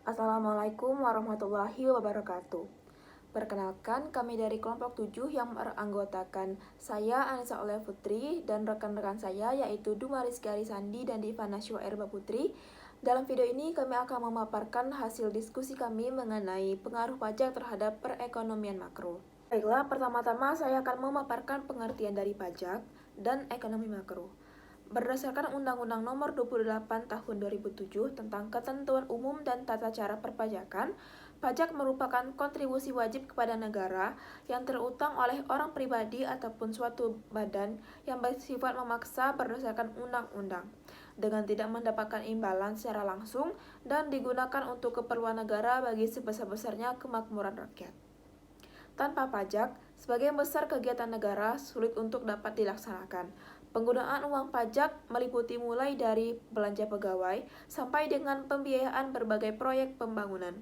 Assalamualaikum warahmatullahi wabarakatuh. Perkenalkan, kami dari kelompok 7 yang beranggotakan saya, Anissa Oleh Putri, dan rekan-rekan saya yaitu Duma Rizky Arisandi dan Diva Nashwa Erba Putri. Dalam video ini kami akan memaparkan hasil diskusi kami mengenai pengaruh pajak terhadap perekonomian makro. Baiklah, pertama-tama saya akan memaparkan pengertian dari pajak dan ekonomi makro. Berdasarkan Undang-Undang Nomor 28 Tahun 2007 tentang Ketentuan Umum dan Tata Cara Perpajakan, pajak merupakan kontribusi wajib kepada negara yang terutang oleh orang pribadi ataupun suatu badan yang bersifat memaksa berdasarkan undang-undang, dengan tidak mendapatkan imbalan secara langsung dan digunakan untuk keperluan negara bagi sebesar-besarnya kemakmuran rakyat. Tanpa pajak, sebagian besar kegiatan negara sulit untuk dapat dilaksanakan. Penggunaan uang pajak meliputi mulai dari belanja pegawai sampai dengan pembiayaan berbagai proyek pembangunan.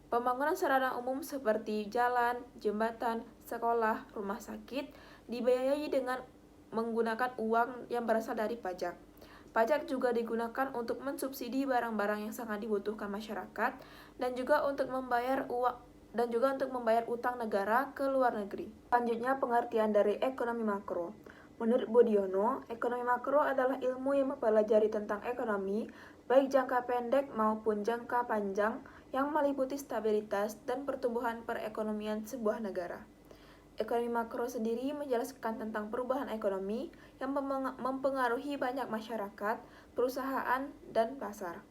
Pembangunan sarana umum seperti jalan, jembatan, sekolah, rumah sakit dibiayai dengan menggunakan uang yang berasal dari pajak. Pajak juga digunakan untuk mensubsidi barang-barang yang sangat dibutuhkan masyarakat dan juga untuk membayar utang negara ke luar negeri. Selanjutnya, pengertian dari ekonomi makro. Menurut Budiono, ekonomi makro adalah ilmu yang mempelajari tentang ekonomi, baik jangka pendek maupun jangka panjang, yang meliputi stabilitas dan pertumbuhan perekonomian sebuah negara. Ekonomi makro sendiri menjelaskan tentang perubahan ekonomi yang mempengaruhi banyak masyarakat, perusahaan, dan pasar.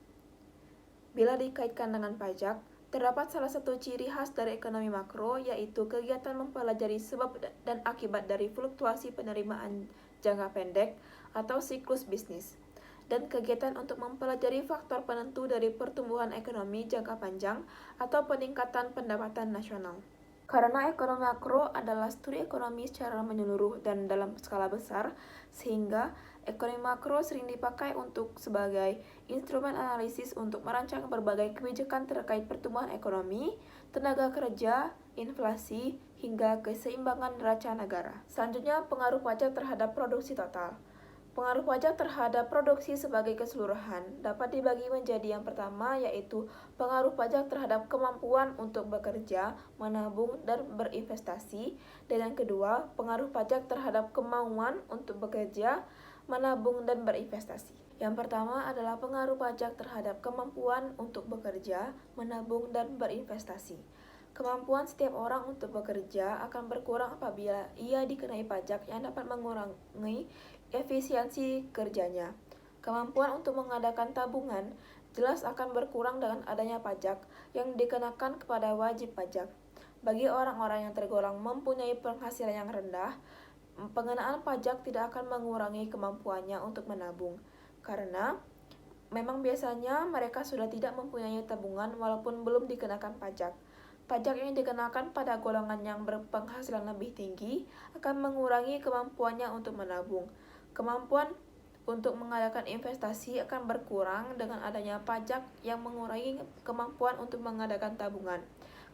Bila dikaitkan dengan pajak, terdapat salah satu ciri khas dari ekonomi makro, yaitu kegiatan mempelajari sebab dan akibat dari fluktuasi penerimaan jangka pendek atau siklus bisnis, dan kegiatan untuk mempelajari faktor penentu dari pertumbuhan ekonomi jangka panjang atau peningkatan pendapatan nasional. Karena ekonomi makro adalah studi ekonomi secara menyeluruh dan dalam skala besar, sehingga ekonomi makro sering dipakai untuk sebagai instrumen analisis untuk merancang berbagai kebijakan terkait pertumbuhan ekonomi, tenaga kerja, inflasi, hingga keseimbangan neraca negara. Selanjutnya, pengaruh pajak terhadap produksi total. Pengaruh pajak terhadap produksi sebagai keseluruhan dapat dibagi menjadi yang pertama, yaitu pengaruh pajak terhadap kemampuan untuk bekerja, menabung, dan berinvestasi, dan yang kedua, pengaruh pajak terhadap kemauan untuk bekerja, menabung, dan berinvestasi. Yang pertama adalah pengaruh pajak terhadap kemampuan untuk bekerja, menabung, dan berinvestasi. Kemampuan setiap orang untuk bekerja akan berkurang apabila ia dikenai pajak yang dapat mengurangi efisiensi kerjanya. Kemampuan untuk mengadakan tabungan jelas akan berkurang dengan adanya pajak yang dikenakan kepada wajib pajak. Bagi orang-orang yang tergolong mempunyai penghasilan yang rendah, pengenaan pajak tidak akan mengurangi kemampuannya untuk menabung, karena memang biasanya mereka sudah tidak mempunyai tabungan walaupun belum dikenakan pajak. Pajak yang dikenakan pada golongan yang berpenghasilan lebih tinggi akan mengurangi kemampuannya untuk menabung. Kemampuan untuk mengadakan investasi akan berkurang dengan adanya pajak yang mengurangi kemampuan untuk mengadakan tabungan.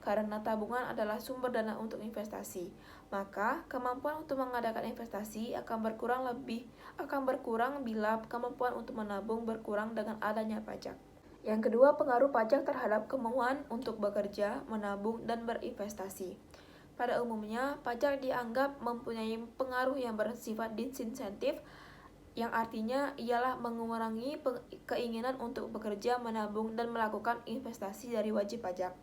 Karena tabungan adalah sumber dana untuk investasi, maka kemampuan untuk mengadakan investasi akan berkurang bila kemampuan untuk menabung berkurang dengan adanya pajak. Yang kedua, pengaruh pajak terhadap kemauan untuk bekerja, menabung, dan berinvestasi. Pada umumnya, pajak dianggap mempunyai pengaruh yang bersifat disinsentif, yang artinya ialah mengurangi keinginan untuk bekerja, menabung, dan melakukan investasi dari wajib pajak.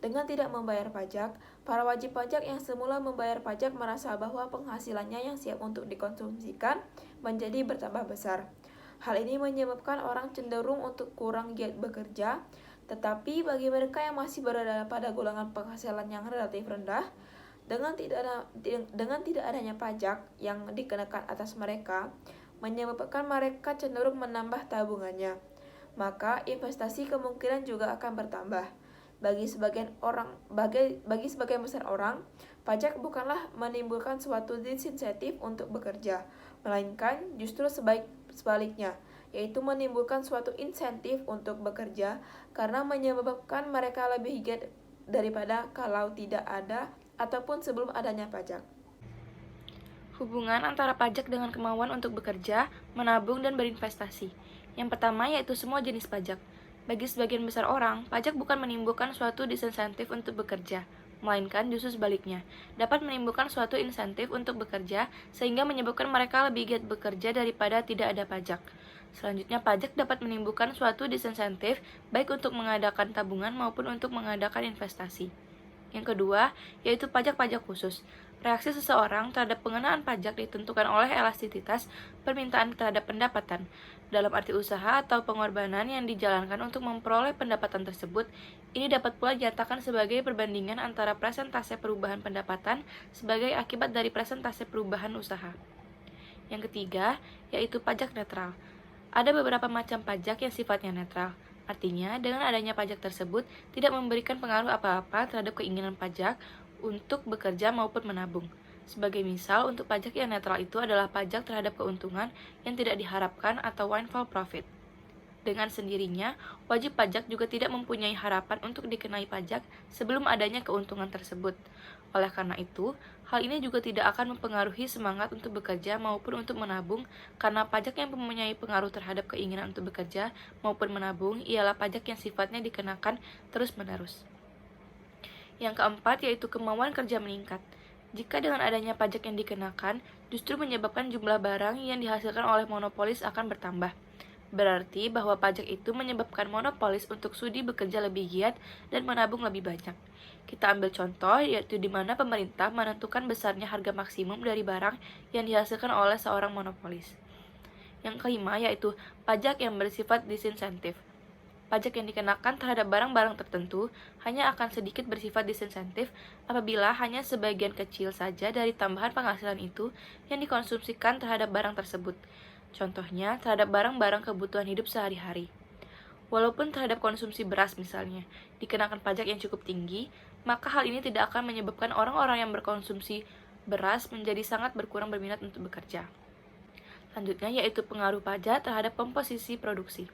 Dengan tidak membayar pajak, para wajib pajak yang semula membayar pajak merasa bahwa penghasilannya yang siap untuk dikonsumsikan menjadi bertambah besar. Hal ini menyebabkan orang cenderung untuk kurang giat bekerja, tetapi bagi mereka yang masih berada pada golongan penghasilan yang relatif rendah, dengan tidak adanya pajak yang dikenakan atas mereka, menyebabkan mereka cenderung menambah tabungannya. Maka investasi kemungkinan juga akan bertambah. Bagi sebagian besar orang, pajak bukanlah menimbulkan suatu disinsentif untuk bekerja, melainkan justru sebaliknya, yaitu menimbulkan suatu insentif untuk bekerja karena menyebabkan mereka lebih giat daripada kalau tidak ada ataupun sebelum adanya pajak. Hubungan antara pajak dengan kemauan untuk bekerja, menabung, dan berinvestasi. Yang pertama yaitu semua jenis pajak. Bagi sebagian besar orang, pajak bukan menimbulkan suatu disinsentif untuk bekerja, melainkan justru sebaliknya, dapat menimbulkan suatu insentif untuk bekerja sehingga menyebabkan mereka lebih giat bekerja daripada tidak ada pajak. Selanjutnya, pajak dapat menimbulkan suatu disinsentif baik untuk mengadakan tabungan maupun untuk mengadakan investasi. Yang kedua, yaitu pajak-pajak khusus. Reaksi seseorang terhadap pengenaan pajak ditentukan oleh elastisitas permintaan terhadap pendapatan, dalam arti usaha atau pengorbanan yang dijalankan untuk memperoleh pendapatan tersebut. Ini dapat pula dinyatakan sebagai perbandingan antara persentase perubahan pendapatan sebagai akibat dari persentase perubahan usaha. Yang ketiga, yaitu pajak netral. Ada beberapa macam pajak yang sifatnya netral. Artinya, dengan adanya pajak tersebut tidak memberikan pengaruh apa-apa terhadap keinginan pajak untuk bekerja maupun menabung. Sebagai misal, untuk pajak yang netral itu adalah pajak terhadap keuntungan yang tidak diharapkan atau windfall profit. Dengan sendirinya, wajib pajak juga tidak mempunyai harapan untuk dikenai pajak sebelum adanya keuntungan tersebut. Oleh karena itu, hal ini juga tidak akan mempengaruhi semangat untuk bekerja maupun untuk menabung, karena pajak yang mempunyai pengaruh terhadap keinginan untuk bekerja maupun menabung ialah pajak yang sifatnya dikenakan terus-menerus. Yang keempat, yaitu kemauan kerja meningkat. Jika dengan adanya pajak yang dikenakan, justru menyebabkan jumlah barang yang dihasilkan oleh monopolis akan bertambah. Berarti bahwa pajak itu menyebabkan monopolis untuk sudi bekerja lebih giat dan menabung lebih banyak. Kita ambil contoh, yaitu di mana pemerintah menentukan besarnya harga maksimum dari barang yang dihasilkan oleh seorang monopolis. Yang kelima, yaitu pajak yang bersifat disinsentif. Pajak yang dikenakan terhadap barang-barang tertentu hanya akan sedikit bersifat disinsentif apabila hanya sebagian kecil saja dari tambahan penghasilan itu yang dikonsumsikan terhadap barang tersebut. Contohnya, terhadap barang-barang kebutuhan hidup sehari-hari. Walaupun terhadap konsumsi beras misalnya, dikenakan pajak yang cukup tinggi, maka hal ini tidak akan menyebabkan orang-orang yang berkonsumsi beras menjadi sangat berkurang berminat untuk bekerja. Selanjutnya, yaitu pengaruh pajak terhadap komposisi produksi.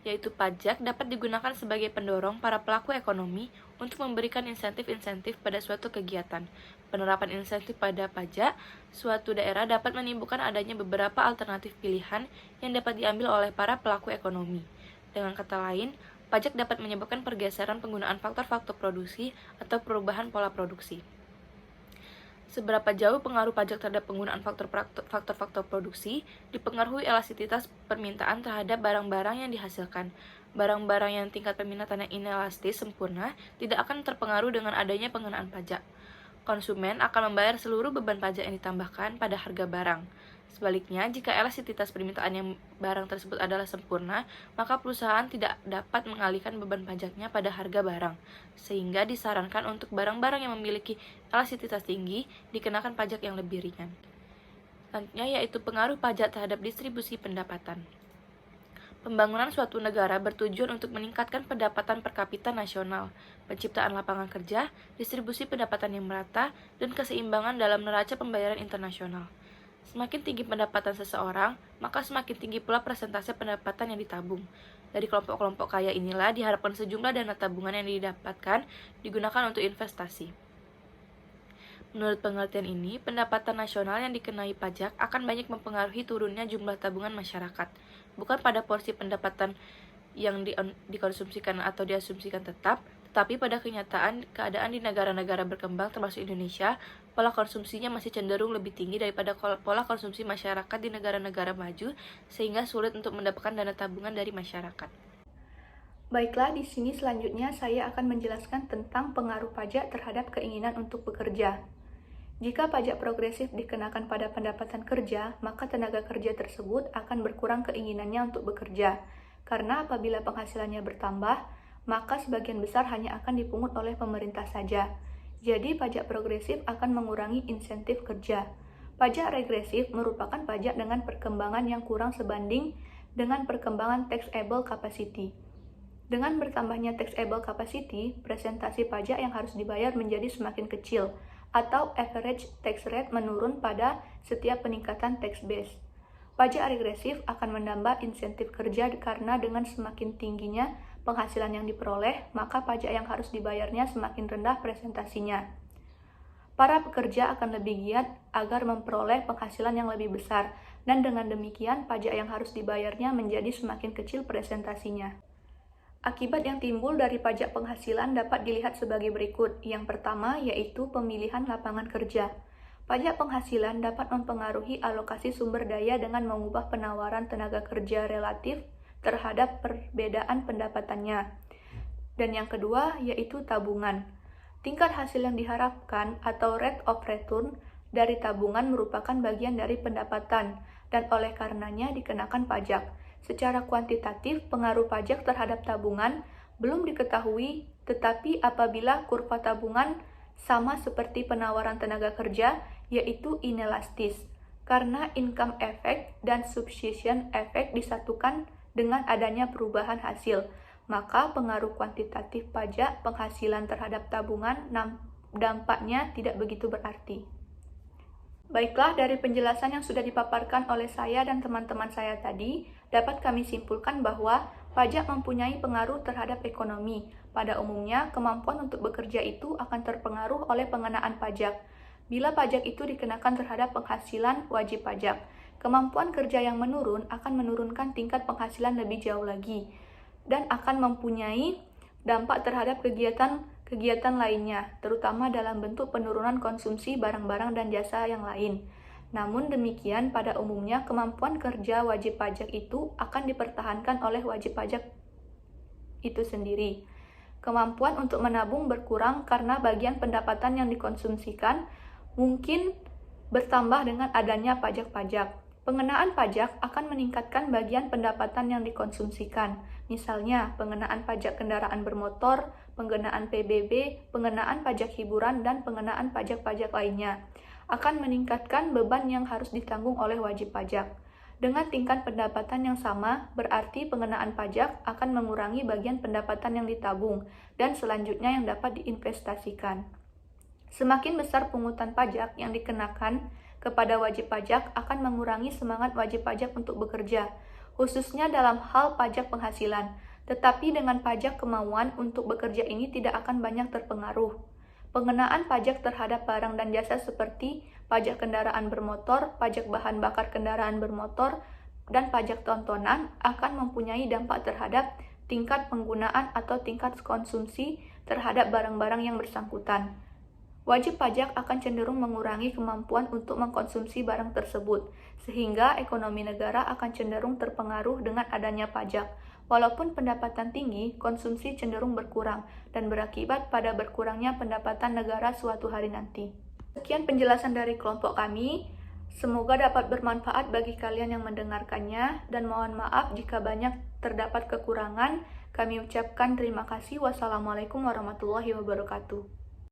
Yaitu pajak dapat digunakan sebagai pendorong para pelaku ekonomi untuk memberikan insentif-insentif pada suatu kegiatan. Penerapan insentif pada pajak suatu daerah dapat menimbulkan adanya beberapa alternatif pilihan yang dapat diambil oleh para pelaku ekonomi. Dengan kata lain, pajak dapat menyebabkan pergeseran penggunaan faktor-faktor produksi atau perubahan pola produksi. Seberapa jauh pengaruh pajak terhadap penggunaan faktor-faktor produksi dipengaruhi elastisitas permintaan terhadap barang-barang yang dihasilkan. Barang-barang yang tingkat peminatannya inelastis sempurna tidak akan terpengaruh dengan adanya pengenaan pajak. Konsumen akan membayar seluruh beban pajak yang ditambahkan pada harga barang. Sebaliknya, jika elastisitas permintaan yang barang tersebut adalah sempurna, maka perusahaan tidak dapat mengalihkan beban pajaknya pada harga barang, sehingga disarankan untuk barang-barang yang memiliki elastisitas tinggi dikenakan pajak yang lebih ringan. Selanjutnya, yaitu pengaruh pajak terhadap distribusi pendapatan. Pembangunan suatu negara bertujuan untuk meningkatkan pendapatan per kapita nasional, penciptaan lapangan kerja, distribusi pendapatan yang merata, dan keseimbangan dalam neraca pembayaran internasional. Semakin tinggi pendapatan seseorang, maka semakin tinggi pula persentase pendapatan yang ditabung. Dari kelompok-kelompok kaya inilah diharapkan sejumlah dana tabungan yang didapatkan digunakan untuk investasi. Menurut pengertian ini, pendapatan nasional yang dikenai pajak akan banyak mempengaruhi turunnya jumlah tabungan masyarakat, bukan pada porsi pendapatan yang dikonsumsikan atau diasumsikan tetap, tetapi pada kenyataan keadaan di negara-negara berkembang termasuk Indonesia, pola konsumsinya masih cenderung lebih tinggi daripada pola konsumsi masyarakat di negara-negara maju, sehingga sulit untuk mendapatkan dana tabungan dari masyarakat. Baiklah, di sini selanjutnya saya akan menjelaskan tentang pengaruh pajak terhadap keinginan untuk bekerja. Jika pajak progresif dikenakan pada pendapatan kerja, maka tenaga kerja tersebut akan berkurang keinginannya untuk bekerja, karena apabila penghasilannya bertambah, maka sebagian besar hanya akan dipungut oleh pemerintah saja. Jadi, pajak progresif akan mengurangi insentif kerja. Pajak regresif merupakan pajak dengan perkembangan yang kurang sebanding dengan perkembangan taxable capacity. Dengan bertambahnya taxable capacity, presentasi pajak yang harus dibayar menjadi semakin kecil, atau average tax rate menurun pada setiap peningkatan tax base. Pajak regresif akan menambah insentif kerja karena dengan semakin tingginya penghasilan yang diperoleh, maka pajak yang harus dibayarnya semakin rendah presentasinya. Para pekerja akan lebih giat agar memperoleh penghasilan yang lebih besar, dan dengan demikian pajak yang harus dibayarnya menjadi semakin kecil presentasinya. Akibat yang timbul dari pajak penghasilan dapat dilihat sebagai berikut. Yang pertama yaitu pemilihan lapangan kerja. Pajak penghasilan dapat mempengaruhi alokasi sumber daya dengan mengubah penawaran tenaga kerja relatif terhadap perbedaan pendapatannya. Dan yang kedua yaitu tabungan. Tingkat hasil yang diharapkan atau rate of return dari tabungan merupakan bagian dari pendapatan dan oleh karenanya dikenakan pajak. Secara kuantitatif, pengaruh pajak terhadap tabungan belum diketahui, tetapi apabila kurva tabungan sama seperti penawaran tenaga kerja, yaitu inelastis, karena income effect dan substitution effect disatukan dengan adanya perubahan hasil, maka pengaruh kuantitatif pajak penghasilan terhadap tabungan dampaknya tidak begitu berarti. Baiklah, dari penjelasan yang sudah dipaparkan oleh saya dan teman-teman saya tadi, dapat kami simpulkan bahwa pajak mempunyai pengaruh terhadap ekonomi. Pada umumnya, kemampuan untuk bekerja itu akan terpengaruh oleh pengenaan pajak. Bila pajak itu dikenakan terhadap penghasilan wajib pajak, kemampuan kerja yang menurun akan menurunkan tingkat penghasilan lebih jauh lagi, dan akan mempunyai dampak terhadap kegiatan lainnya, terutama dalam bentuk penurunan konsumsi barang-barang dan jasa yang lain. Namun demikian, pada umumnya kemampuan kerja wajib pajak itu akan dipertahankan oleh wajib pajak itu sendiri. Kemampuan untuk menabung berkurang karena bagian pendapatan yang dikonsumsikan mungkin bertambah dengan adanya pajak-pajak. Pengenaan pajak akan meningkatkan bagian pendapatan yang dikonsumsikan. Misalnya, pengenaan pajak kendaraan bermotor, pengenaan PBB, pengenaan pajak hiburan, dan pengenaan pajak-pajak lainnya akan meningkatkan beban yang harus ditanggung oleh wajib pajak. Dengan tingkat pendapatan yang sama, berarti pengenaan pajak akan mengurangi bagian pendapatan yang ditabung dan selanjutnya yang dapat diinvestasikan. Semakin besar pungutan pajak yang dikenakan kepada wajib pajak akan mengurangi semangat wajib pajak untuk bekerja, khususnya dalam hal pajak penghasilan. Tetapi dengan pajak kemauan untuk bekerja ini tidak akan banyak terpengaruh. Pengenaan pajak terhadap barang dan jasa seperti pajak kendaraan bermotor, pajak bahan bakar kendaraan bermotor, dan pajak tontonan akan mempunyai dampak terhadap tingkat penggunaan atau tingkat konsumsi terhadap barang-barang yang bersangkutan. Wajib pajak akan cenderung mengurangi kemampuan untuk mengkonsumsi barang tersebut, sehingga ekonomi negara akan cenderung terpengaruh dengan adanya pajak. Walaupun pendapatan tinggi, konsumsi cenderung berkurang dan berakibat pada berkurangnya pendapatan negara suatu hari nanti. Sekian penjelasan dari kelompok kami. Semoga dapat bermanfaat bagi kalian yang mendengarkannya, dan mohon maaf jika banyak terdapat kekurangan. Kami ucapkan terima kasih. Wassalamualaikum warahmatullahi wabarakatuh.